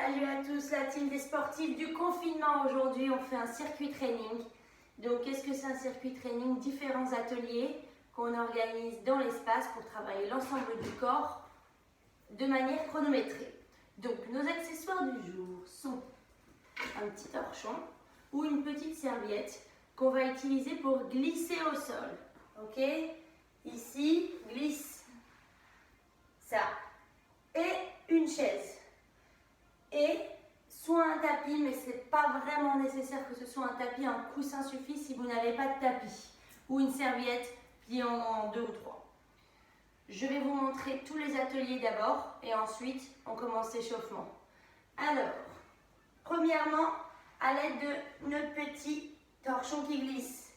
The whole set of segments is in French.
Salut à tous, la team des sportifs du confinement. Aujourd'hui, on fait un circuit training. Donc, qu'est-ce que c'est un circuit training? Différents ateliers qu'on organise dans l'espace pour travailler l'ensemble du corps de manière chronométrée. Donc, nos accessoires du jour sont un petit torchon ou une petite serviette qu'on va utiliser pour glisser au sol. Ok? Ici, glisse ça. Et une chaise. Et soit un tapis, mais ce n'est pas vraiment nécessaire que ce soit un tapis, un coussin suffit si vous n'avez pas de tapis. Ou une serviette pliée en 2 ou 3. Je vais vous montrer tous les ateliers d'abord et ensuite on commence l'échauffement. Alors, premièrement, à l'aide de notre petit torchon qui glisse,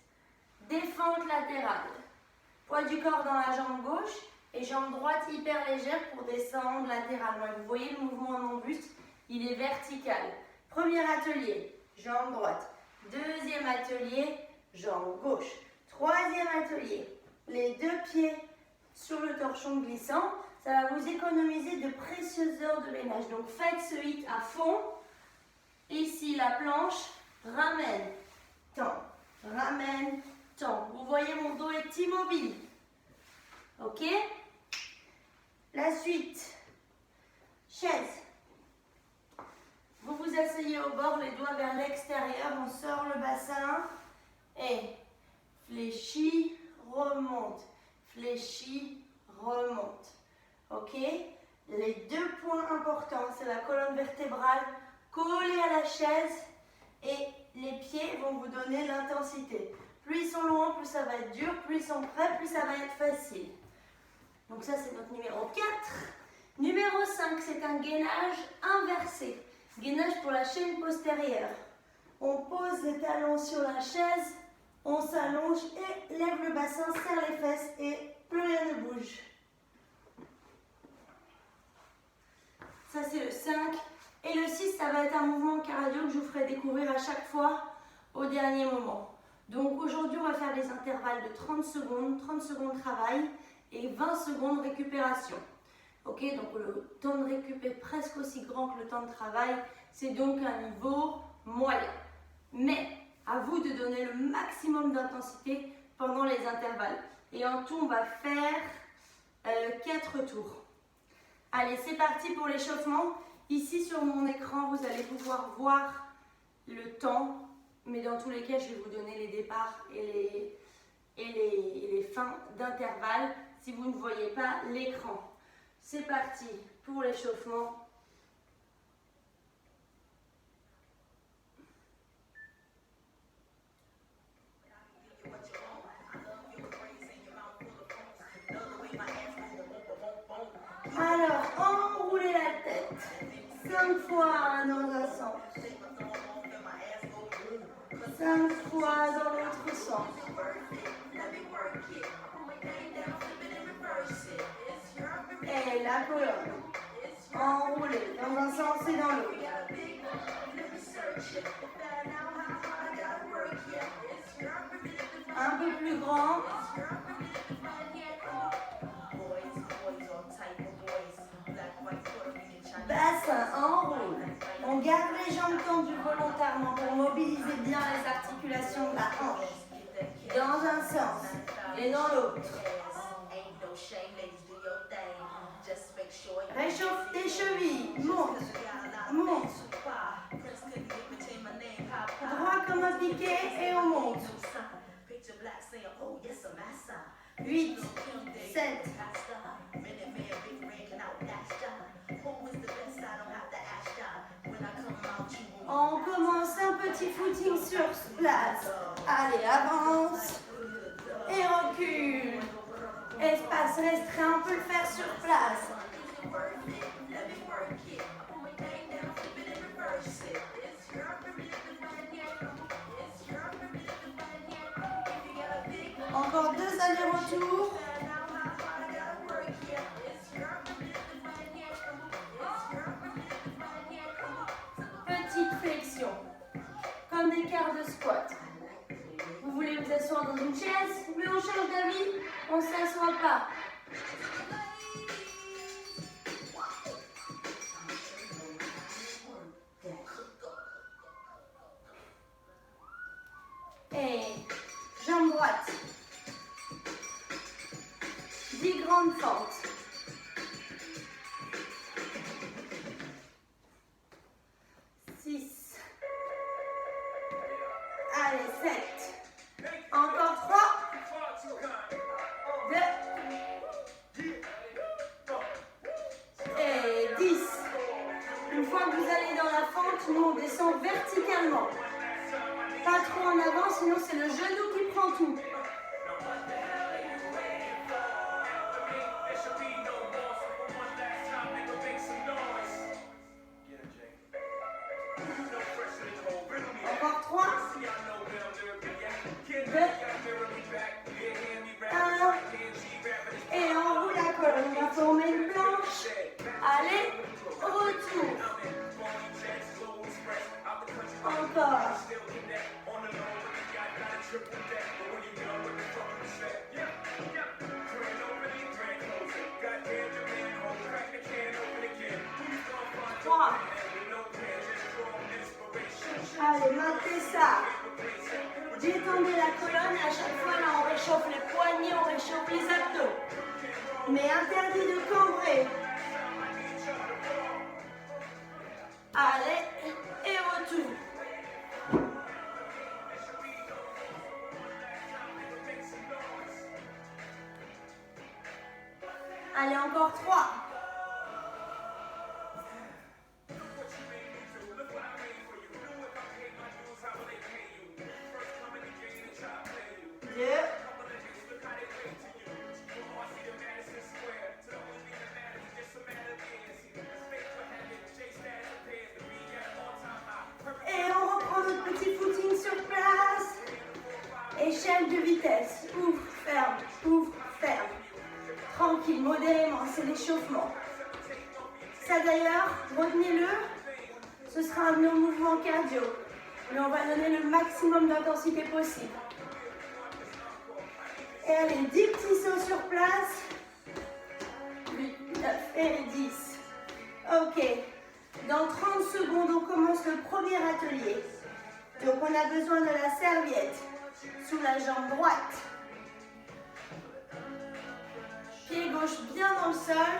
défente latérale, poids du corps dans la jambe gauche et jambe droite hyper légère pour descendre latéralement. Vous voyez le mouvement de mon buste, il est vertical. Premier atelier, jambe droite. Deuxième atelier, jambe gauche. Troisième atelier, les 2 pieds sur le torchon glissant. Ça va vous économiser de précieuses heures de ménage. Donc faites ce hit à fond. Ici, la planche, ramène, tend, ramène, tend. Vous voyez, mon dos est immobile. Ok? La suite, chaise. Vous vous asseyez au bord, les doigts vers l'extérieur, on sort le bassin et fléchit, remonte, fléchit, remonte. Ok? Les 2 points importants, c'est la colonne vertébrale collée à la chaise et les pieds vont vous donner l'intensité. Plus ils sont longs, plus ça va être dur, plus ils sont prêts, plus ça va être facile. Donc ça, c'est notre numéro 4. Numéro 5, c'est un gainage inversé. Gainage pour la chaîne postérieure. On pose les talons sur la chaise, on s'allonge et lève le bassin, serre les fesses et plus rien ne bouge. Ça, c'est le 5. Et le 6, ça va être un mouvement cardio que je vous ferai découvrir à chaque fois au dernier moment. Donc aujourd'hui, on va faire des intervalles de 30 secondes travail et 20 secondes récupération. Ok, donc le temps de récup est presque aussi grand que le temps de travail, c'est donc un niveau moyen. Mais à vous de donner le maximum d'intensité pendant les intervalles. Et en tout, on va faire 4 tours. Allez, c'est parti pour l'échauffement. Ici sur mon écran, vous allez pouvoir voir le temps, mais dans tous les cas, je vais vous donner les départs et les fins d'intervalles si vous ne voyez pas l'écran. C'est parti pour l'échauffement. Alors, enroulez la tête 5 fois dans un sens, 5 fois dans l'autre sens. Et la colonne, enroulée dans un sens et dans l'autre. Un peu plus grand. Bassin, enroule. On garde les jambes tendues volontairement pour mobiliser bien les articulations de la hanche. Dans un sens et dans l'autre. Réchauffe tes chevilles. Monte. Monte. Droit comme un piquet et on monte. 8, 7. On commence un petit footing sur place. Allez, avance et recule. Espace restreint, on peut le faire sur place. Encore 2 allers-retours. Petite flexion, comme des quarts de squat. Vous voulez vous asseoir dans une chaise, mais on change d'avis, on ne s'assoit pas. grande fente. 6. Allez, 7. Encore 3. 2. Et 10. Une fois que vous allez dans la fente, nous on descend verticalement. Pas trop en avant, sinon c'est le genou qui prend tout. Encore 3. 2. 1. Et on roule la colonne. On va former une planche. Allez, retour. Encore. Allez, maintenez ça. Détendez la colonne. À chaque fois, là, on réchauffe les poignets, on réchauffe les abdos. Mais interdit de cambrer. Allez, et retour. Allez, encore 3. 2. 1. On reprend notre petit footing sur place. Échelle de vitesse. Ouvre, ferme, ouvre, ferme. Tranquille, modérément, c'est l'échauffement. Ça d'ailleurs, retenez-le, ce sera un de nos mouvements cardio. Mais on va donner le maximum d'intensité possible. Et allez, 10 petits sauts sur place. 8, 9 et 10. Ok. Dans 30 secondes, on commence le premier atelier. Donc on a besoin de la serviette sous la jambe droite. Pied gauche bien dans le sol.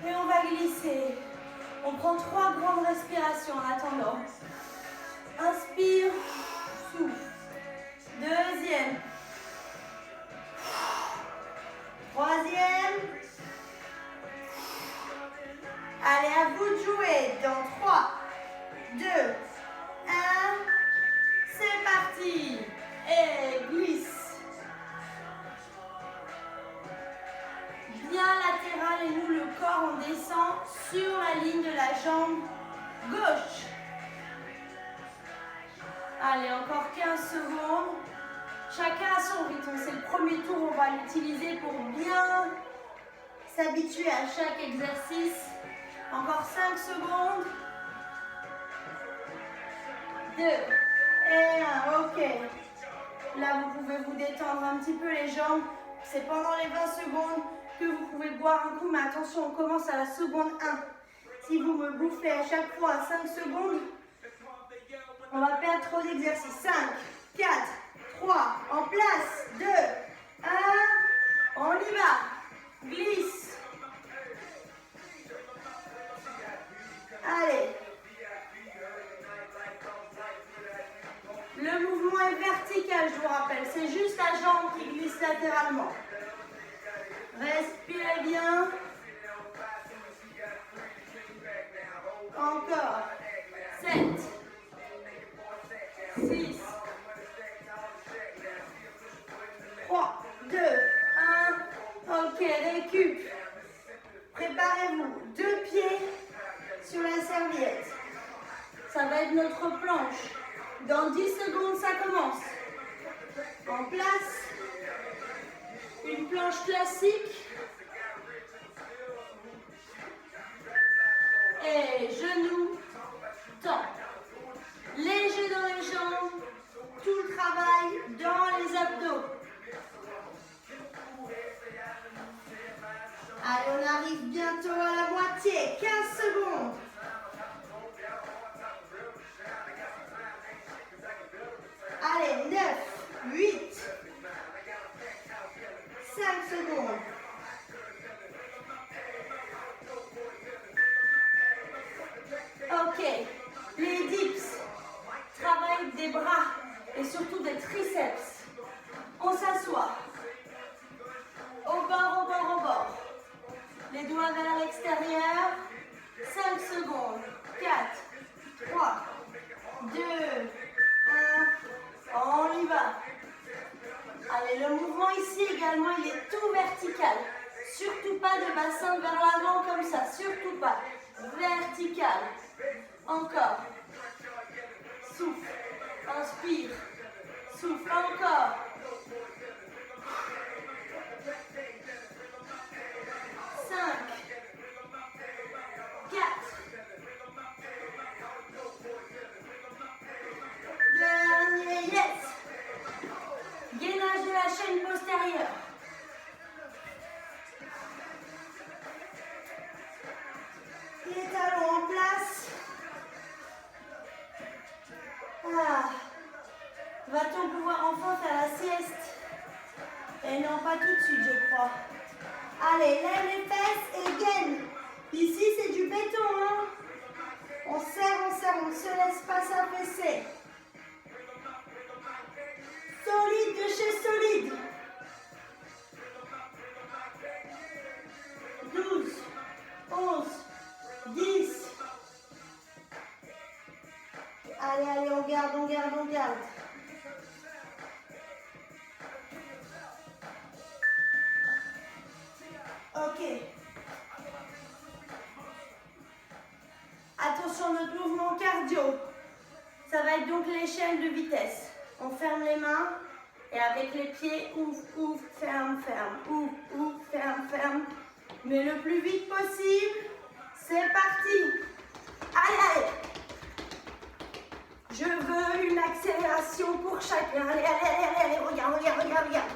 Et on va glisser. On prend 3 grandes respirations en attendant. Inspire, souffle. Deuxième. Troisième. Allez, à vous de jouer. Dans 3, 2, 1. C'est parti. Et glisse. Bien latéral et nous, le corps, on descend sur la ligne de la jambe gauche. Allez, encore 15 secondes. Chacun à son rythme. C'est le premier tour, on va l'utiliser pour bien s'habituer à chaque exercice. Encore 5 secondes. 2 et 1. Ok. Là, vous pouvez vous détendre un petit peu les jambes. C'est pendant les 20 secondes que vous pouvez boire un coup. Mais attention, on commence à la seconde 1. Si vous me bouffez à chaque fois à 5 secondes, on va perdre trop d'exercices. 5, 4, 3, en place. 2, 1. On y va. Glisse. Allez. Le mouvement est vertical, je vous rappelle. C'est juste la jambe qui glisse latéralement. Respirez bien. Encore. 7. 6. 3, 2, 1. Ok, récup. Préparez-vous. 2 pieds sur la serviette. Ça va être notre planche. Dans 10 secondes, ça commence. En place. Une planche classique. Et genoux, temps. Léger dans les jambes. Tout le travail dans les abdos. Allez, on arrive bientôt à la moitié. 15 secondes. Allez, 9, 8, 5 secondes. vers l'extérieur. 5 secondes. 4, 3, 2, 1. On y va. Allez, le mouvement ici également, il est tout vertical. Surtout pas de bassin vers l'avant comme ça. Surtout pas. Vertical. Encore. Souffle. Inspire. Souffle encore. 5, 4. Dernier, yes. Gainage de la chaîne postérieure. Les talons en place. Ah. Va-t-on pouvoir enfin faire la sieste? Et non, pas tout de suite, je crois. Allez, lève les fesses et gaine. Ici, c'est du béton, hein. On serre, on ne se laisse pas s'affaisser. Solide de chez solide. 12, 11, 10. Allez, allez, on garde, on garde, on garde. Ok. Attention, notre mouvement cardio. Ça va être donc l'échelle de vitesse. On ferme les mains et avec les pieds, ouvre, ouvre, ferme, ferme, ouvre, ouvre, ferme, ferme. Mais le plus vite possible. C'est parti. Allez, allez. Je veux une accélération pour chacun. Allez, allez, allez, allez, allez. Regarde, regarde, regarde, regarde.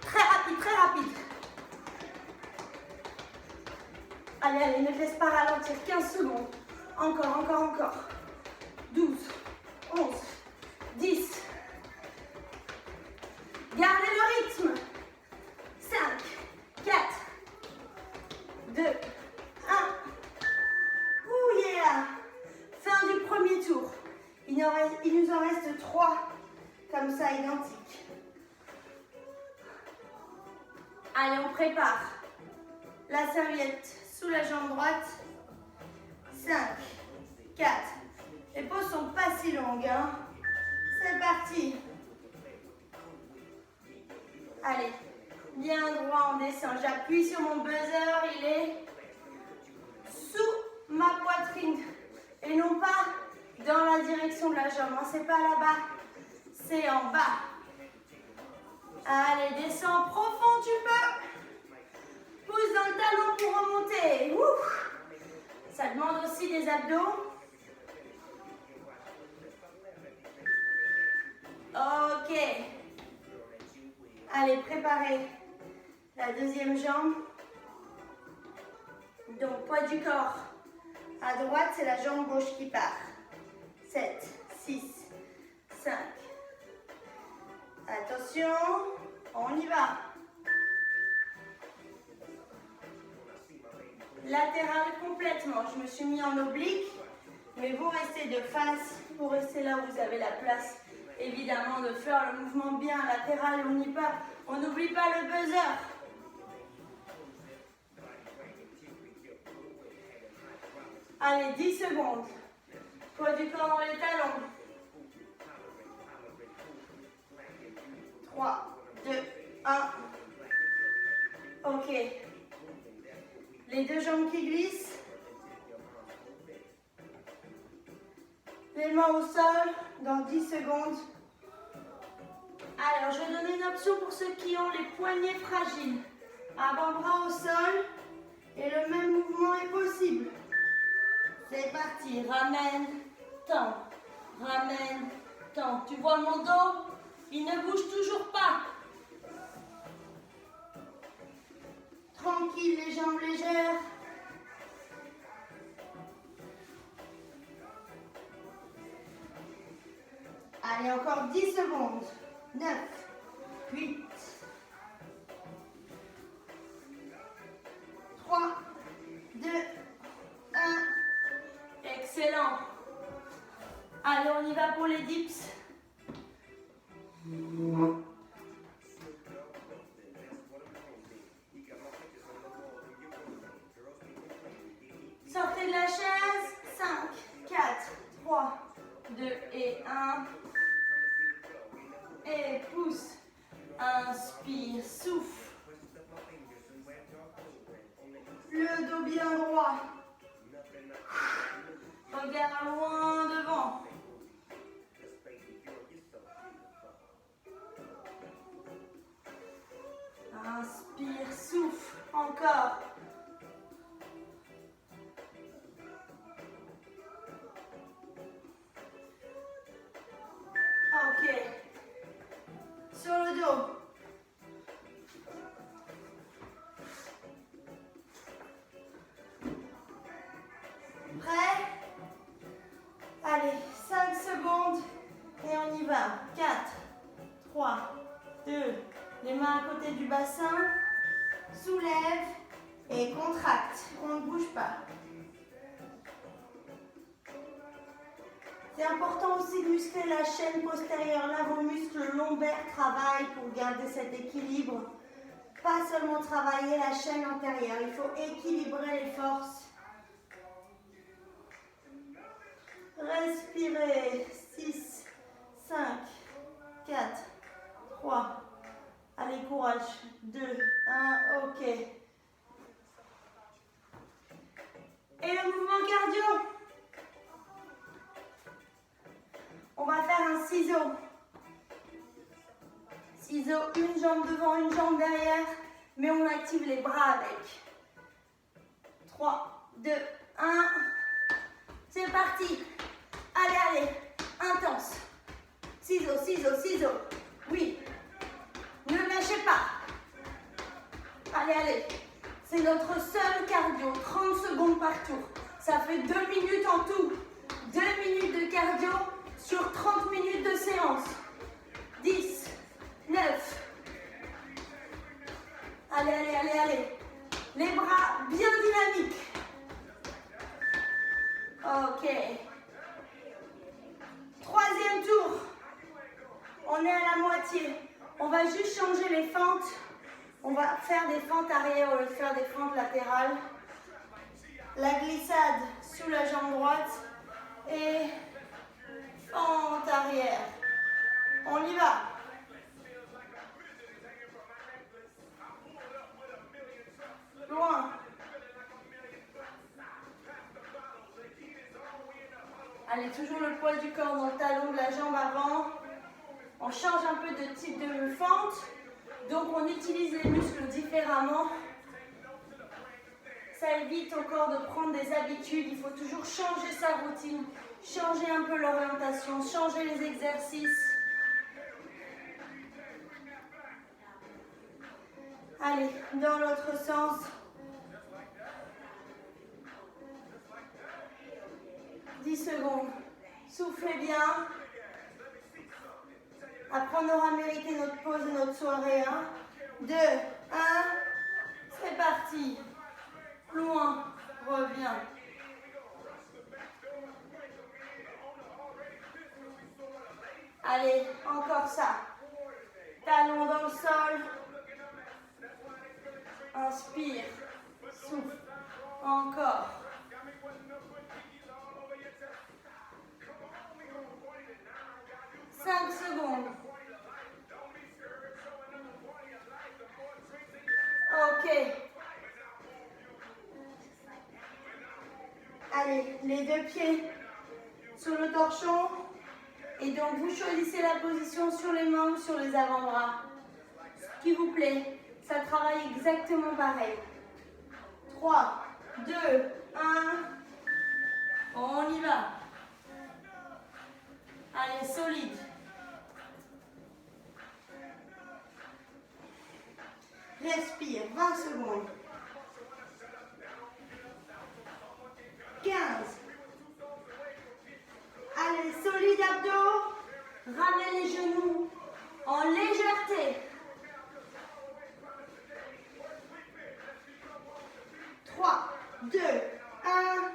Très rapide, très rapide. Allez, allez, ne te laisse pas ralentir. 15 secondes. Encore, encore, encore. 12, 11, 10. Gardez le rythme. 5, 4, 2, 1. Ouh, yeah. Fin du premier tour. Il nous en reste 3, comme ça, identiques. Allez, on prépare. La serviette sous la jambe droite. 5, 4. Les pauses sont pas si longues, hein. C'est parti. Allez, bien droit, on descend. J'appuie sur mon buzzer, il est sous ma poitrine. Et non pas dans la direction de la jambe. Hein. C'est pas là-bas, c'est en bas. Allez, descends profond, tu peux. Pousse dans le talon pour remonter. Ouf. Ça demande aussi des abdos. Ok. Allez, préparez la deuxième jambe. Donc, poids du corps. À droite, c'est la jambe gauche qui part. 7, 6, 5. Attention, on y va. Latéral complètement. Je me suis mis en oblique, mais vous restez de face. Vous restez là où vous avez la place. Évidemment, de faire le mouvement bien latéral. On n'oublie pas le buzzer. Allez, 10 secondes. Poids du corps dans les talons. 3, 2, 1. Ok. Les deux jambes qui glissent. Les mains au sol dans 10 secondes. Alors, je vais donner une option pour ceux qui ont les poignets fragiles. Avant-bras au sol et le même mouvement est possible. C'est parti. Ramène, tends. Ramène, tends. Tu vois mon dos? Il ne bouge toujours pas. Tranquille, les jambes légères. Allez, encore 10 secondes. 9, 8, 3, 2, 1. Excellent. Allez, on y va pour les dips. 2 et 1. Et pousse. Inspire, souffle. Le dos bien droit. Regarde loin devant. Inspire, souffle. Encore. Ok. Sur le dos. Prêt? Allez, 5 secondes et on y va. 4, 3, 2, les mains à côté du bassin, soulève et contracte. On ne bouge pas. C'est important aussi de muscler la chaîne postérieure. Là, vos muscles lombaires travaillent pour garder cet équilibre. Pas seulement travailler la chaîne antérieure, il faut équilibrer les forces. Respirez. 6, 5, 4, 3. Allez, courage. 2, 1, ok. Et le mouvement cardio. On va faire un ciseau. Ciseau, une jambe devant, une jambe derrière, mais on active les bras avec. 3, 2, 1. C'est parti. Allez, allez. Intense. Ciseaux, ciseaux, ciseaux. Oui. Ne lâchez pas. Allez, allez. C'est notre seul cardio. 30 secondes par tour. Ça fait 2 minutes en tout. 2 minutes de cardio sur 30 minutes de séance. 10, 9. Allez, allez, allez, allez. Les bras bien dynamiques. Ok. 3e tour. On est à la moitié. On va juste changer les fentes. On va faire des fentes arrière au lieu de faire des fentes latérales. La glissade sous la jambe droite et fente arrière. On y va. Loin. Allez, toujours le poids du corps dans le talon de la jambe avant. On change un peu de type de fente. Donc on utilise les muscles différemment. Ça évite au corps de prendre des habitudes. Il faut toujours changer sa routine, changer un peu l'orientation, changer les exercices. Allez, dans l'autre sens. « 10 secondes. Soufflez bien. Après, on aura mérité notre pause et notre soirée. 1, 2, 1. C'est parti. Loin. Reviens. Allez, encore ça. Talon dans le sol. Inspire. Souffle. Encore. 5 secondes. Ok. Allez, les deux pieds sur le torchon. Et donc, vous choisissez la position sur les mains ou sur les avant-bras. Ce qui vous plaît. Ça travaille exactement pareil. 3, 2, 1. On y va. Allez, solide. Respire, 20 secondes. 15. Allez, solide abdos. Ramenez les genoux en légèreté. 3, 2, 1.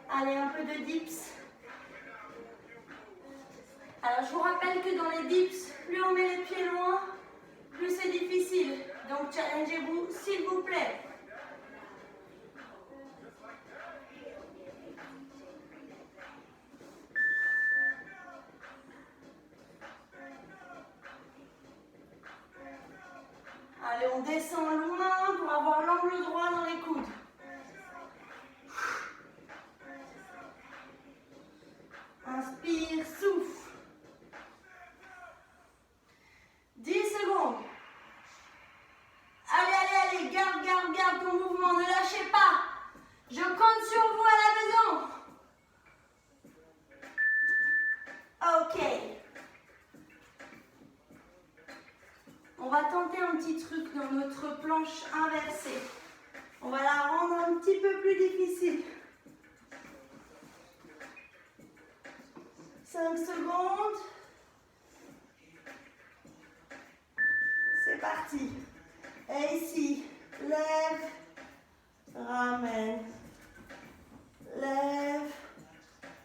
Allez, un peu de dips. Alors, je vous rappelle que dans les dips, plus on met les pieds loin, plus c'est difficile. Donc, challengez-vous, s'il vous plaît. on descend loin pour avoir l'angle droit dans les coudes. Inspire, souffle. 10 secondes. Allez, allez, allez, garde, garde, garde ton mouvement, ne lâchez pas. Je compte sur vous à la maison. Ok. On va tenter un petit truc dans notre planche inversée. On va la rendre un petit peu plus difficile. 5 secondes. C'est parti. Et ici, lève, ramène, lève,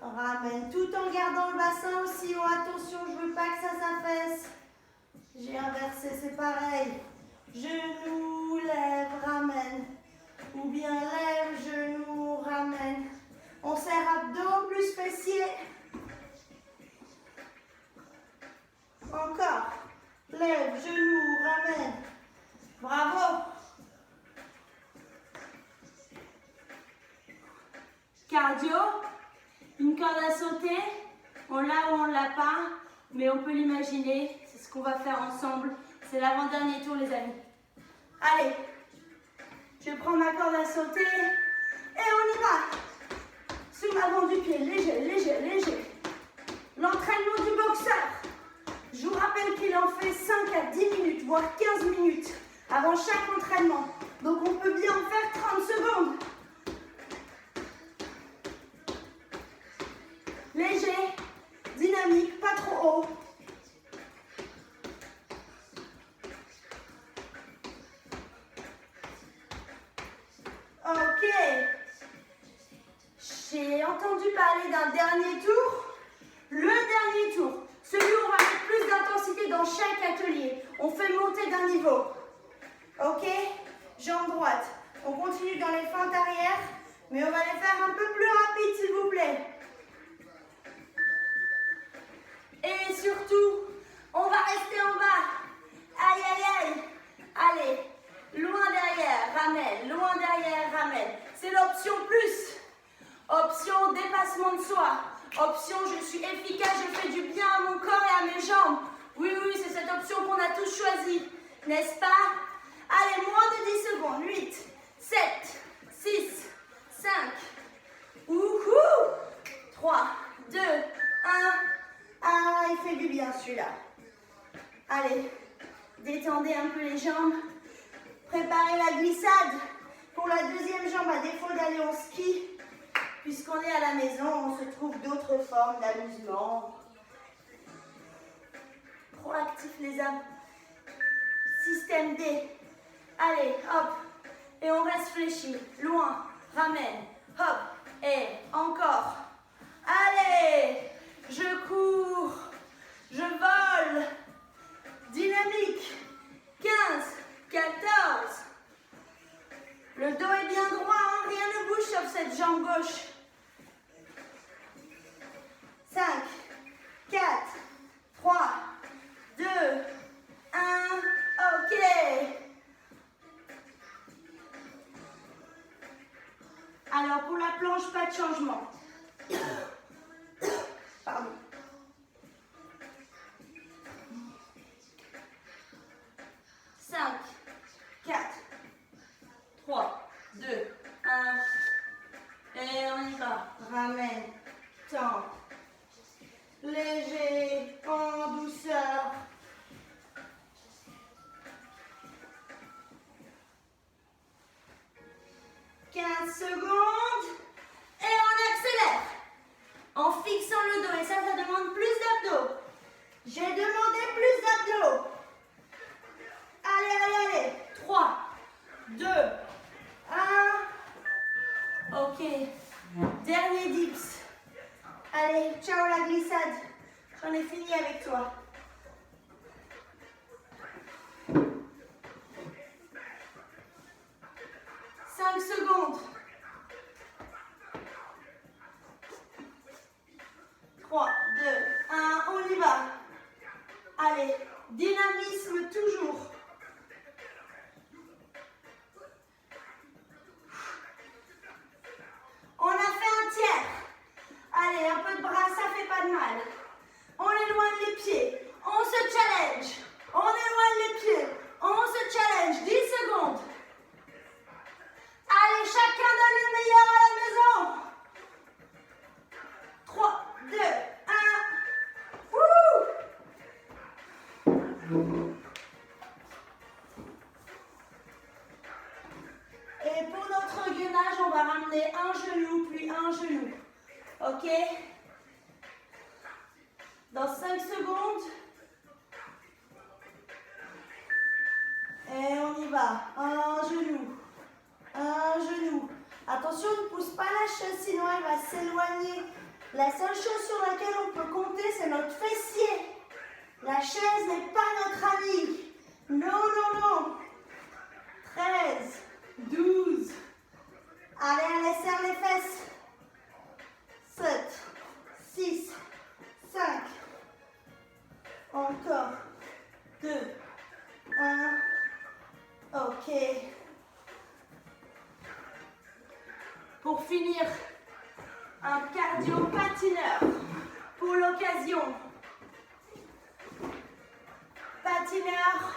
ramène. Tout en gardant le bassin aussi. Oh, attention, je ne veux pas que ça s'affaisse. J'ai inversé, c'est pareil. Genou, lève, ramène. Ou bien lève, genou, ramène. On serre abdos plus fessiers. Encore. Lève, genou, ramène. Bravo. Cardio. Une corde à sauter. On l'a ou on ne l'a pas. Mais on peut l'imaginer. C'est ce qu'on va faire ensemble. C'est l'avant-dernier tour, les amis. Allez. Je prends ma corde à sauter. Et on y va. Sous l'avant du pied. Léger, léger, léger. L'entraînement du boxeur. Je vous rappelle qu'il en fait 5 à 10 minutes, voire 15 minutes avant chaque entraînement. Donc on peut bien en faire 30 secondes. Léger, dynamique, pas trop haut. Ok. J'ai entendu parler d'un dernier tour. Le dernier tour. Celui où on va mettre plus d'intensité dans chaque atelier. On fait monter d'un niveau. Ok? Jambe droite. On continue dans les feintes arrière, mais on va les faire un peu plus rapides, s'il vous plaît. Et surtout, on va rester en bas. Aïe, aïe, aïe. Allez, loin derrière, ramène. Loin derrière, ramène. C'est l'option plus. Option dépassement de soi. Option, je suis efficace, je fais du bien à mon corps et à mes jambes. Oui, oui, c'est cette option qu'on a tous choisie. N'est-ce pas? Allez, moins de 10 secondes. 8, 7, 6, 5. Ouhou! 3, 2, 1. Ah, il fait du bien celui-là. Allez, détendez un peu les jambes. Préparez la glissade pour la deuxième jambe à défaut d'aller au ski. Puisqu'on est à la maison, on se trouve d'autres formes d'amusement. Proactif les âmes. Système D. Allez, hop. Et on reste fléchi. Loin. Ramène. Hop. Et encore. Allez. Je cours. Je vole. Dynamique. 15. 14. Le dos est bien droit. Hein? Rien ne bouge sauf cette jambe gauche. 5, 4, 3, 2, 1, ok. Alors pour la planche, pas de changement. Pardon. 5, 4, 3, 2, 1. Et on y va. Ramène, tends. Léger, en douceur. « 15 secondes. Et on accélère. En fixant le dos. Et ça demande plus d'abdos. J'ai demandé plus d'abdos. Allez, allez, allez. 3, 2, 1. Ok. Dernier dips. Allez, ciao la glissade. J'en ai fini avec toi. Secondes. 3, 2, 1, on y va. Allez, dynamisme toujours. Et pour notre gainage, on va ramener un genou, puis un genou. Ok? Dans 5 secondes. Et on y va. Un genou. Un genou. Attention, ne pousse pas la chaise, sinon elle va s'éloigner. La seule chose sur laquelle on peut compter, c'est notre fessier. La chaise n'est pas notre amie. Non, non, non. 13, 12. Allez, allez, serre les fesses. 7, 6, 5. Encore. 2, 1. Ok. Pour finir, un cardio patineur. Pour l'occasion. Patineur,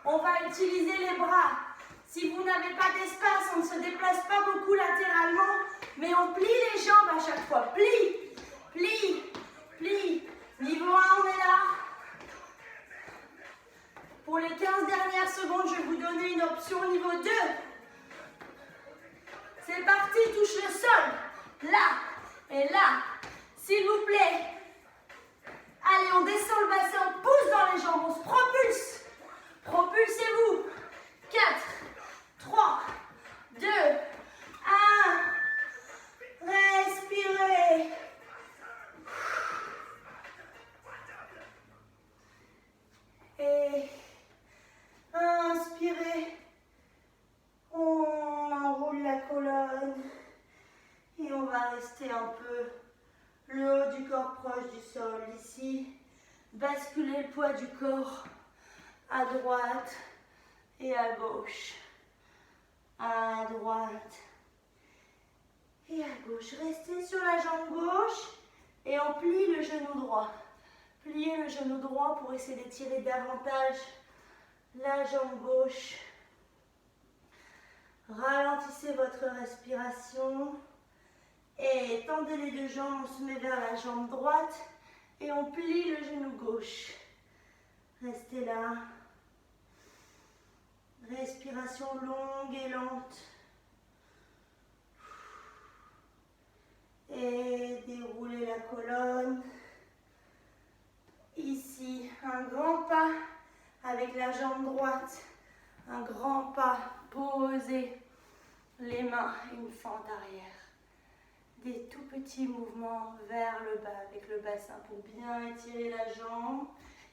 on va utiliser les bras. Si vous n'avez pas d'espace, on ne se déplace pas beaucoup latéralement, mais on plie les jambes à chaque fois. Plie, plie, plie. Niveau 1, on est là. Pour les 15 dernières secondes, je vais vous donner une option niveau 2. C'est parti, touche le sol. Là et là. S'il vous plaît. Allez, on descend le bassin, on pousse dans les jambes, on se propulse. Propulsez-vous. 4, 3, 2, 1. Respirez. Et inspirez. On enroule la colonne. Et on va rester un peu le haut du corps proche du sol. Ici, basculez le poids du corps à droite et à gauche. À droite et à gauche. Restez sur la jambe gauche et on plie le genou droit. Pliez le genou droit pour essayer d'étirer davantage la jambe gauche. Ralentissez votre respiration. Et tendez les deux jambes, on se met vers la jambe droite et on plie le genou gauche. Restez là. Respiration longue et lente. Et déroulez la colonne. Ici, un grand pas avec la jambe droite. Un grand pas. Posez les mains, une fente arrière. Des tout petits mouvements vers le bas avec le bassin pour bien étirer la jambe.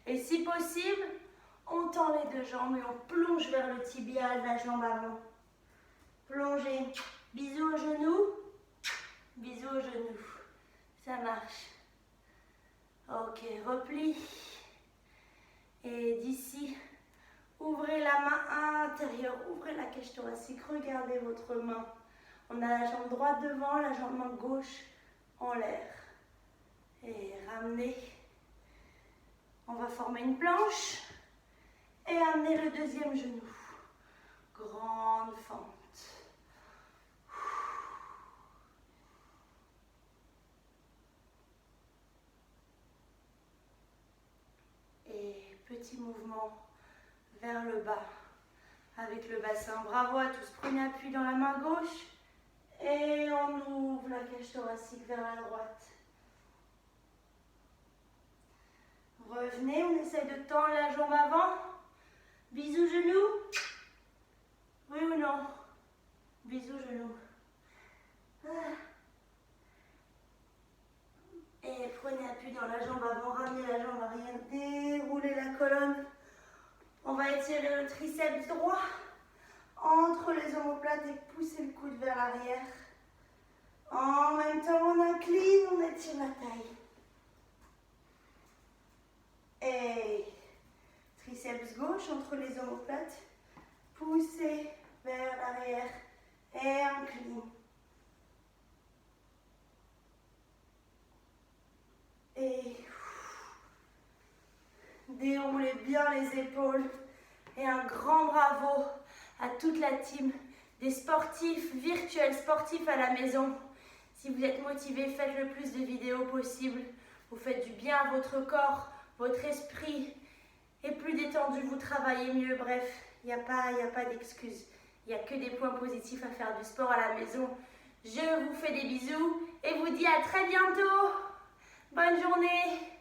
Et si possible, on tend les deux jambes et on plonge vers le tibial, la jambe avant. Plongez. Bisous au genou. Bisous au genou. Ça marche. Ok, repli. Et d'ici, ouvrez la main intérieure, ouvrez la cage thoracique, regardez votre main. On a la jambe droite devant, la jambe gauche en l'air. Et ramenez. On va former une planche. Et amener le deuxième genou. Grande fente. Et petit mouvement vers le bas. Avec le bassin. Bravo à tous. Prenez appui dans la main gauche. Et on ouvre la cage thoracique vers la droite. Revenez, on essaye de tendre la jambe avant. Bisous genoux. Oui ou non? Bisous genoux. Et prenez appui dans la jambe avant, ramenez la jambe arrière, déroulez la colonne. On va étirer le triceps droit entre les omoplates et pousser le coude vers l'arrière. En même temps, on incline, on étire la taille. Et triceps gauche entre les omoplates. Poussez vers l'arrière et incline. Et déroulez bien les épaules. Et un grand bravo à toute la team des sportifs virtuels, sportifs à la maison. Si vous êtes motivés, faites le plus de vidéos possible. Vous faites du bien à votre corps, votre esprit est plus détendu, vous travaillez mieux. Bref, il n'y a pas d'excuses. Il n'y a que des points positifs à faire du sport à la maison. Je vous fais des bisous et vous dis à très bientôt. Bonne journée.